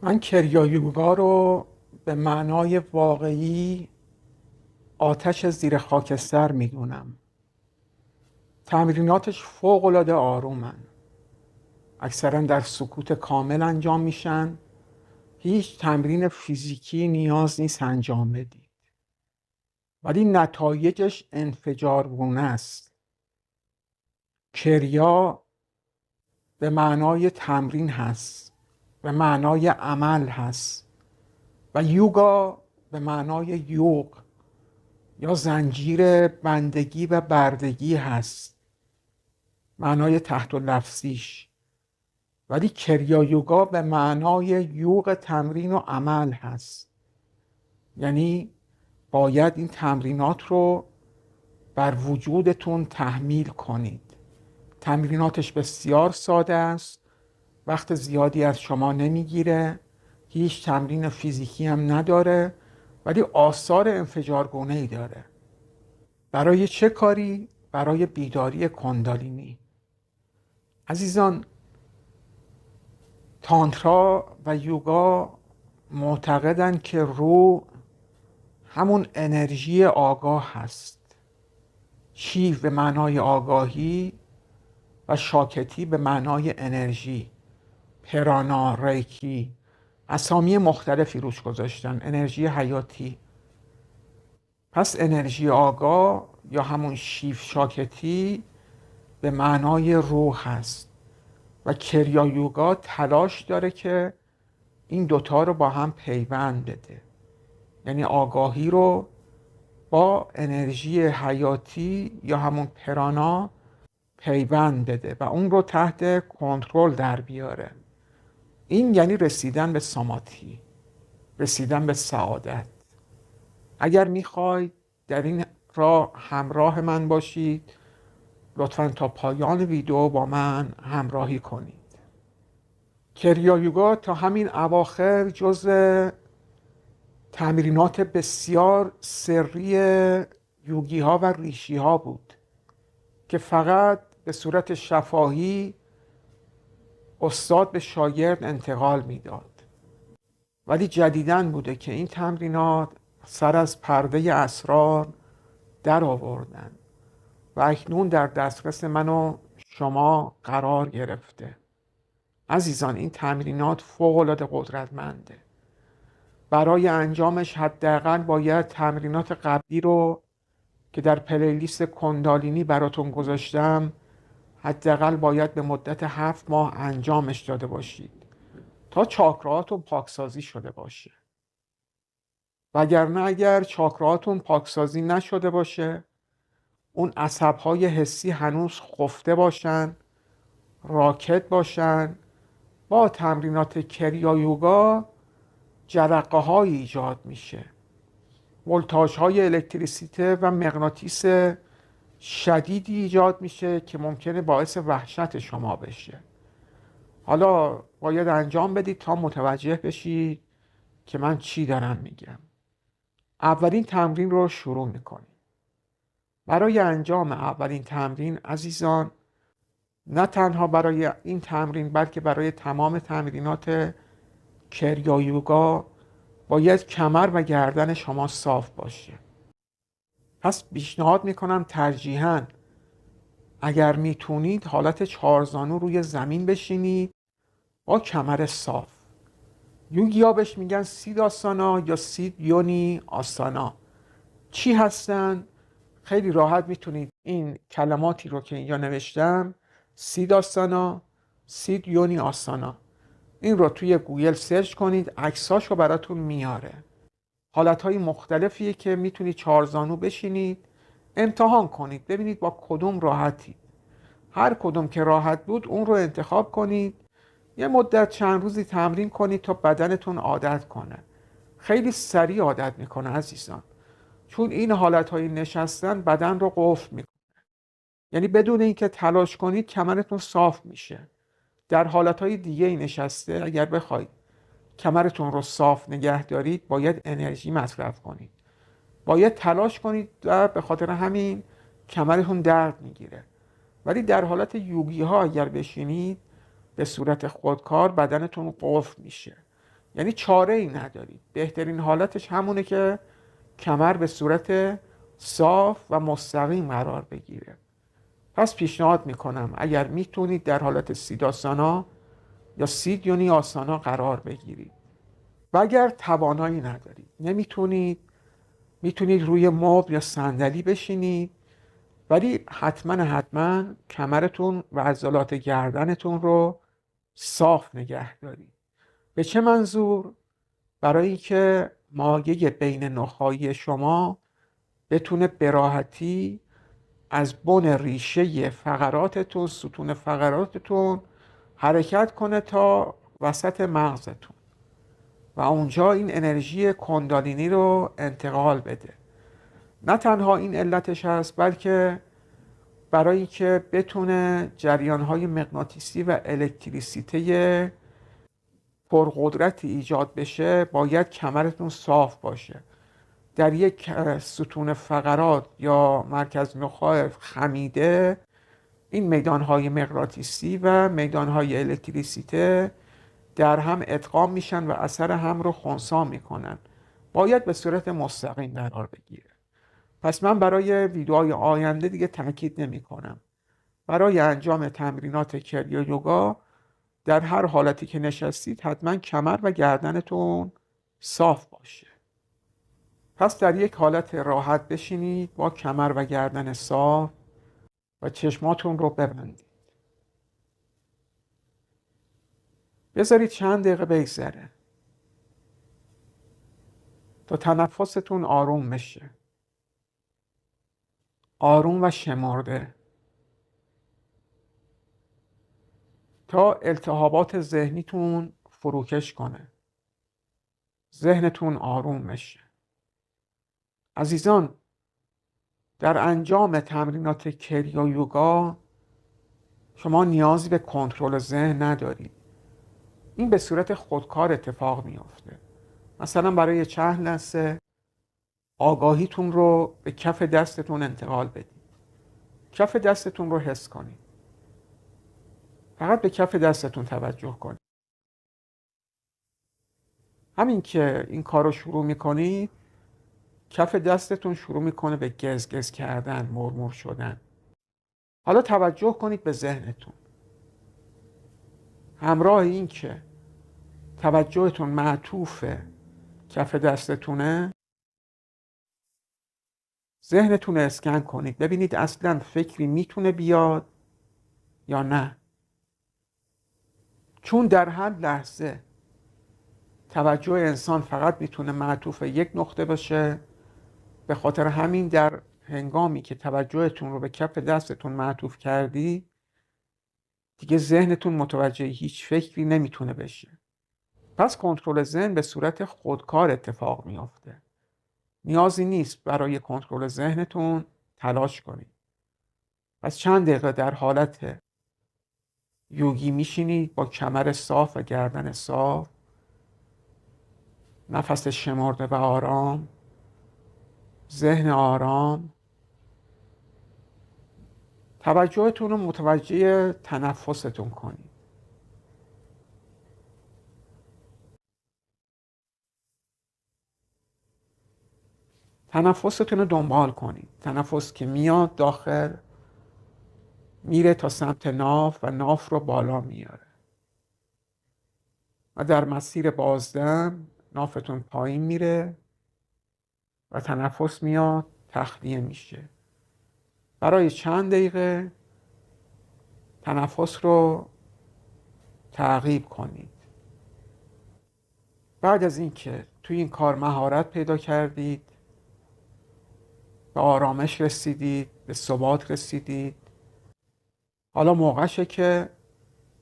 من کریا یوگا رو به معنای واقعی آتش زیر خاکستر میدونم. تمریناتش فوق‌العاده آرومن. اکثرا در سکوت کامل انجام میشن. هیچ تمرین فیزیکی نیاز نیست انجام بدی. ولی نتایجش انفجارگونه است. کریا به معنای تمرین هست. به معنای عمل هست. و یوگا به معنای یوغ یا زنجیر بندگی و بردگی هست، معنای تحت و لفظیش. ولی کریا یوگا به معنای یوغ تمرین و عمل هست. یعنی باید این تمرینات رو بر وجودتون تحمیل کنید. تمریناتش بسیار ساده است، وقت زیادی از شما نمیگیره، هیچ تمرین فیزیکی هم نداره، ولی آثار انفجارگونه‌ای داره. برای چه کاری؟ برای بیداری کندالینی. عزیزان، تانترا و یوگا معتقدند که روح همون انرژی آگاه هست. شیو به معنای آگاهی و شاکتی به معنای انرژی. پرانا، ریکی، اسامی مختلفی روش گذاشتن. انرژی حیاتی. پس انرژی آگاه یا همون شیو شاکتی به معنای روح هست و کریا یوگا تلاش داره که این دوتا رو با هم پیوند بده. یعنی آگاهی رو با انرژی حیاتی یا همون پرانا پیوند بده و اون رو تحت کنترل در بیاره. این یعنی رسیدن به ساماتی، رسیدن به سعادت. اگر میخواید در این راه همراه من باشید، لطفاً تا پایان ویدیو با من همراهی کنید. کریا یوگا تا همین اواخر جزء تمرینات بسیار سری یوگی ها و ریشی ها بود که فقط به صورت شفاهی استاد به شاگرد انتقال میداد. ولی جدیداً بوده که این تمرینات سر از پرده اسرار در آوردن و اکنون در دسترس من و شما قرار گرفته. عزیزان، این تمرینات فوق‌العاده قدرتمنده. برای انجامش حداقل باید تمرینات قبلی رو که در پلیلیست کندالینی براتون گذاشتم حداقل باید به مدت 7 ماه انجامش داده باشید تا چاکراهاتون پاکسازی شده باشه. وگرنه اگر چاکراهاتون پاکسازی نشده باشه، اون عصبهای حسی هنوز خفته باشن، راکت باشن، با تمرینات کریا یوگا جرقه های ایجاد میشه. ولتاژ های الکتریسیته و مغناطیس شدیدی ایجاد میشه که ممکنه باعث وحشت شما بشه. حالا باید انجام بدید تا متوجه بشید که من چی دارم میگم. اولین تمرین رو شروع میکنیم. برای انجام اولین تمرین عزیزان، نه تنها برای این تمرین بلکه برای تمام تمرینات کریا یوگا باید کمر و گردن شما صاف باشه. پس پیشنهاد میکنم ترجیحاً اگر میتونید حالت چهارزانو روی زمین بشینید با کمر صاف. یوگیا بهش میگن سیداسانا یا سید یونی آسانا. چی هستن؟ خیلی راحت میتونید این کلماتی رو که اینجا نوشتم، سیداسانا، سید یونی آسانا، این رو توی گوگل سرچ کنید، عکساشو براتون میاره. حالتهای مختلفیه که میتونید چهارزانو بشینید، امتحان کنید ببینید با کدوم راحتید. هر کدوم که راحت بود اون رو انتخاب کنید. یه مدت چند روزی تمرین کنید تا بدنتون عادت کنه. خیلی سریع عادت میکنه عزیزان، چون این حالتهای نشستن بدن رو قفل میکنه. یعنی بدون اینکه تلاش کنید کمرتون صاف میشه. در حالتهای دیگه نشسته اگر بخواید کمرتون رو صاف نگه دارید باید انرژی مصرف کنید، باید تلاش کنید و به خاطر همین کمرتون درد میگیره. ولی در حالت یوگی ها اگر بشینید به صورت خودکار بدنتون قفل میشه. یعنی چاره ای ندارید. بهترین حالتش همونه که کمر به صورت صاف و مستقیم قرار بگیره. پس پیشنهاد میکنم اگر میتونید در حالت سیداسانا یا سیدیونی آسانا قرار بگیرید. و اگر توانایی ندارید، نمیتونید، میتونید روی مبل یا صندلی بشینید، ولی حتما کمرتون و عضلات گردنتون رو صاف نگه دارید. به چه منظور؟ برای که مایه بین نخاعی شما بتونه به راحتی از بن ریشه فقراتتون، ستون فقراتتون حرکت کنه تا وسط مغزتون و اونجا این انرژی کندالینی رو انتقال بده. نه تنها این علتش هست، بلکه برای که بتونه جریانهای مغناطیسی و الکتریسیته پرقدرتی ایجاد بشه، باید کمرتون صاف باشه. در یک ستون فقرات یا مرکز نخاع خمیده، این میدانهای مغناطیسی و میدانهای الکتریسیته در هم ادغام میشن و اثر هم رو خنثی میکنن. باید به صورت مستقیم قرار بگیره. پس من برای ویدیوهای آینده دیگه تاکید نمی کنم. برای انجام تمرینات کریا یوگا در هر حالتی که نشستید حتما کمر و گردنتون صاف باشه. پس در یک حالت راحت بشینید با کمر و گردن صاف و چشماتون رو ببندید. بذارید چند دقیقه بگذره تا تنفستون آروم بشه. آروم و شمرده، تا التهابات ذهنیتون فروکش کنه، ذهنتون آروم بشه. عزیزان، در انجام تمرینات کریا یوگا شما نیازی به کنترل ذهن ندارید. این به صورت خودکار اتفاق میافته. مثلا برای چند لحظه آگاهیتون رو به کف دستتون انتقال بدید. کف دستتون رو حس کنید. فقط به کف دستتون توجه کنید. همین که این کار رو شروع میکنید، کف دستتون شروع میکنه به گزگز کردن، مرمور شدن. حالا توجه کنید به ذهنتون. همراه این که توجهتون معطوف کف دستتونه، ذهنتون رو اسکن کنید. ببینید اصلا فکری میتونه بیاد یا نه. چون در هر لحظه توجه انسان فقط میتونه معطوف یک نقطه باشه، به خاطر همین در هنگامی که توجهتون رو به کف دستتون معطوف کردی، دیگه ذهنتون متوجه هیچ فکری نمیتونه بشه. پس کنترل ذهن به صورت خودکار اتفاق میافته. نیازی نیست برای کنترل ذهنتون تلاش کنید. پس چند دقیقه در حالت یوگی میشینید با کمر صاف و گردن صاف، نفس شمرده و آرام، ذهن آرام. توجهتون رو متوجه تنفستون کنید. تنفستون رو دنبال کنید. تنفس که میاد داخل، میره تا سمت ناف و ناف رو بالا میاره و در مسیر بازدم نافتون پایین میره و تنفس میاد تخلیه میشه. برای چند دقیقه تنفس رو تعقیب کنید. بعد از اینکه توی این کار مهارت پیدا کردید، به آرامش رسیدید، به ثبات رسیدید، حالا موقعشه که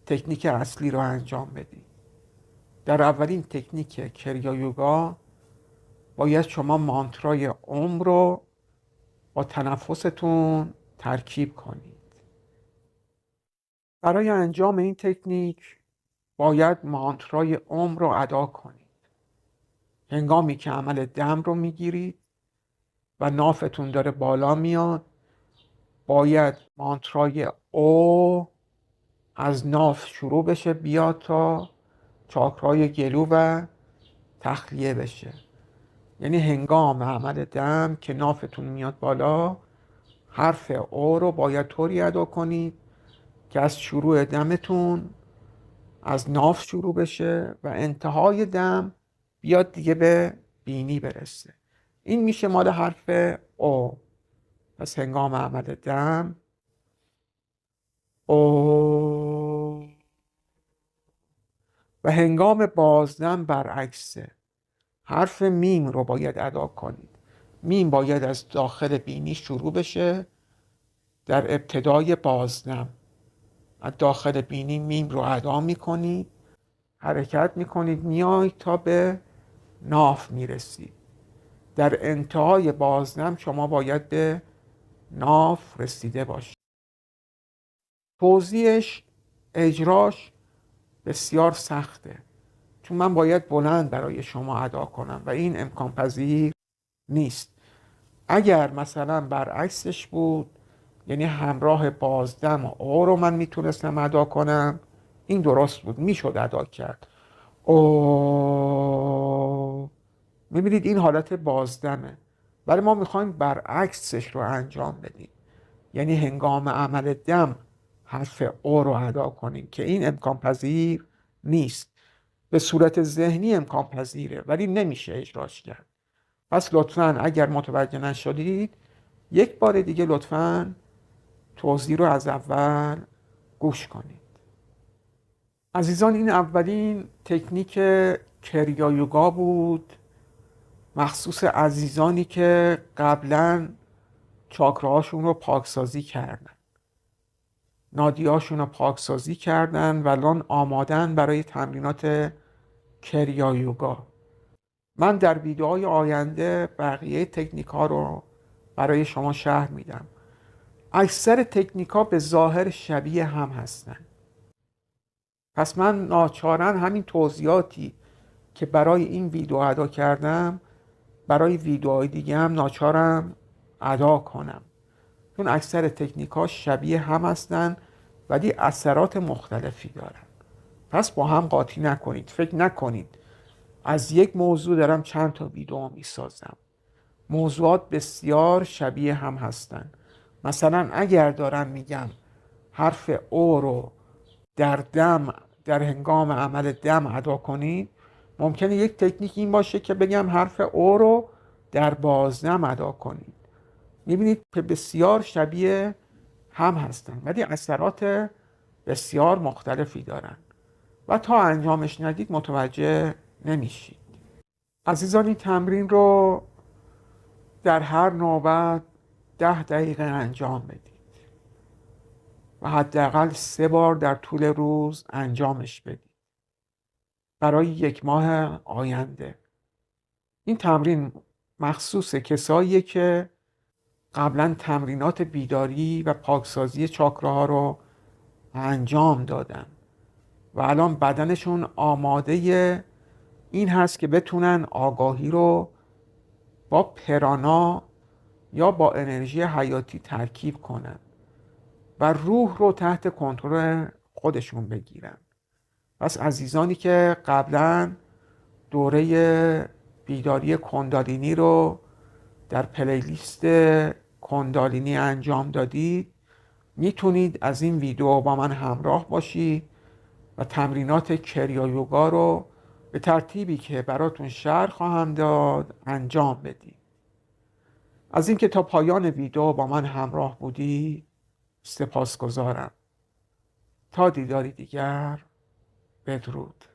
تکنیک اصلی رو انجام بدید. در اولین تکنیک کریا یوگا باید شما مانترای اوم رو با تنفستون ترکیب کنید. برای انجام این تکنیک باید مانترای اوم رو ادا کنید. هنگامی که عمل دم رو میگیرید و نافتون داره بالا میاد، باید مانترای او از ناف شروع بشه، بیاد تا چاکرای گلو و تخلیه بشه. یعنی هنگام عمل دم که نافتون میاد بالا، حرف او رو باید طوری ادا کنید که از شروع دمتون از ناف شروع بشه و انتهای دم بیاد دیگه به بینی برسه. این میشه مال حرف او. پس هنگام عمل دم او. و هنگام بازدم برعکسه، حرف میم رو باید ادا کنید. میم باید از داخل بینی شروع بشه در ابتدای بازدم. از داخل بینی میم رو ادا میکنید، حرکت میکنید، میایید تا به ناف میرسید. در انتهای بازدم شما باید به ناف رسیده باشید. توضیحش، اجراش بسیار سخته، چون من باید بلند برای شما ادا کنم و این امکان پذیر نیست. اگر مثلا برعکسش بود، یعنی همراه بازدم او رو من میتونستم ادا کنم، این درست بود، میشد ادا کرد. او، میبینید این حالت بازدمه، ولی ما میخوایم برعکسش رو انجام بدیم، یعنی هنگام عمل دم حرف او رو ادا کنیم که این امکان پذیر نیست. به صورت ذهنی امکان پذیره ولی نمیشه اجراش کرد. پس لطفاً اگر متوجه نشدید یک بار دیگه لطفاً توضیح رو از اول گوش کنید. عزیزان، این اولین تکنیک کریا یوگا بود، مخصوص عزیزانی که قبلاً چاکراهاشون رو پاکسازی کردن، نادیاشون رو پاکسازی کردن و الان آمادن برای تمرینات کریا یوگا. من در ویدیوهای آینده بقیه تکنیک ها رو برای شما شرح میدم. اکثر تکنیک ها به ظاهر شبیه هم هستن، پس من ناچارن همین توضیحاتی که برای این ویدیو ادا کردم برای ویدیوهای دیگه هم ناچارم ادا کنم، چون اکثر تکنیک ها شبیه هم هستن ولی اثرات مختلفی دارن. پس با هم قاطی نکنید. فکر نکنید از یک موضوع دارم چند تا ویدیو میسازم. موضوعات بسیار شبیه هم هستن. مثلا اگر دارم میگم حرف او رو در هنگام عمل دم ادا کنید، ممکنه یک تکنیک این باشه که بگم حرف او رو در بازدم ادا کنید. میبینید که بسیار شبیه هم هستن ولی اثرات بسیار مختلفی دارن و تا انجامش ندید متوجه نمیشید. عزیزان، این تمرین رو در هر نوبت 10 دقیقه انجام بدید و حداقل 3 بار در طول روز انجامش بدید برای 1 ماه آینده. این تمرین مخصوص کساییه که قبلا تمرینات بیداری و پاکسازی چاکراها رو انجام دادن و الان بدنشون آماده این هست که بتونن آگاهی رو با پرانا یا با انرژی حیاتی ترکیب کنن و روح رو تحت کنترل خودشون بگیرن. پس عزیزانی که قبلا دوره بیداری کندالینی رو در پلیلیست کندالینی انجام دادید، میتونید از این ویدیو با من همراه باشید و تمرینات کریا یوگا رو به ترتیبی که براتون شرح خواهم داد انجام بدید. از اینکه تا پایان ویدیو با من همراه بودید سپاسگزارم. تا دیداری دیگر، بدرود.